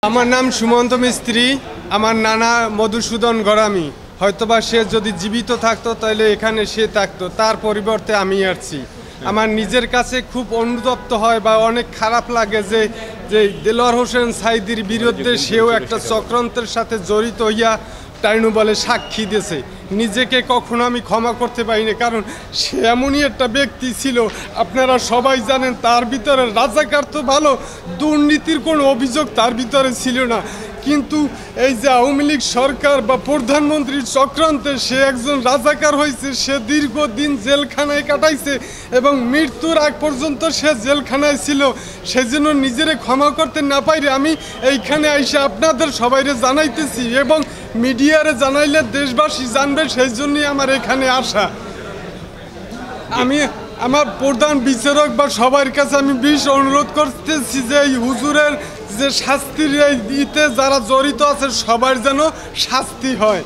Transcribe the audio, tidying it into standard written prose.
আমার নাম সুমন্ত মিস্ত্রি। আমার নানা মধুসূদন গড়ামি। হয়তোবা সে যদি জীবিত থাকতো তাহলে এখানে সে থাকতো, তার পরিবর্তে আমি আসছি। আমার নিজের কাছে খুব অনুতপ্ত হয় বা অনেক খারাপ লাগে যে যে দেলোয়ার হোসেন সাঈদীর বিরুদ্ধে সেও একটা চক্রান্তের সাথে জড়িত হইয়া টাইনু বলে সাক্ষী দিয়েছে। নিজেকে কখনো আমি ক্ষমা করতে পারিনি, কারণ সে এমনই একটা ব্যক্তি ছিল। আপনারা সবাই জানেন তার ভিতরে রাজাকার তো ভালো, দুর্নীতির কোনো অভিযোগ তার ভিতরে ছিল না। কিন্তু এই যে আওয়ামী লীগ সরকার বা প্রধানমন্ত্রীর চক্রান্তে সে একজন রাজাকার হয়েছে। সে দীর্ঘদিন জেলখানায় কাটাইছে এবং মৃত্যুর আগ পর্যন্ত সে জেলখানায় ছিল। সেজন্য নিজেরে ক্ষমা করতে না পাইরে আমি এইখানে আইসা আপনাদের সবাইরে জানাইতেছি এবং মিডিয়ারে জানাইলে দেশবাসী জানবে, সেই জন্যই আমার এখানে আসা। আমি আমার প্রধান বিচারক বা সবার কাছে আমি বিশেষ অনুরোধ করতেছি যে এই হুজুরের যে শাস্তির ইতে যারা জড়িত আছে সবার যেন শাস্তি হয়।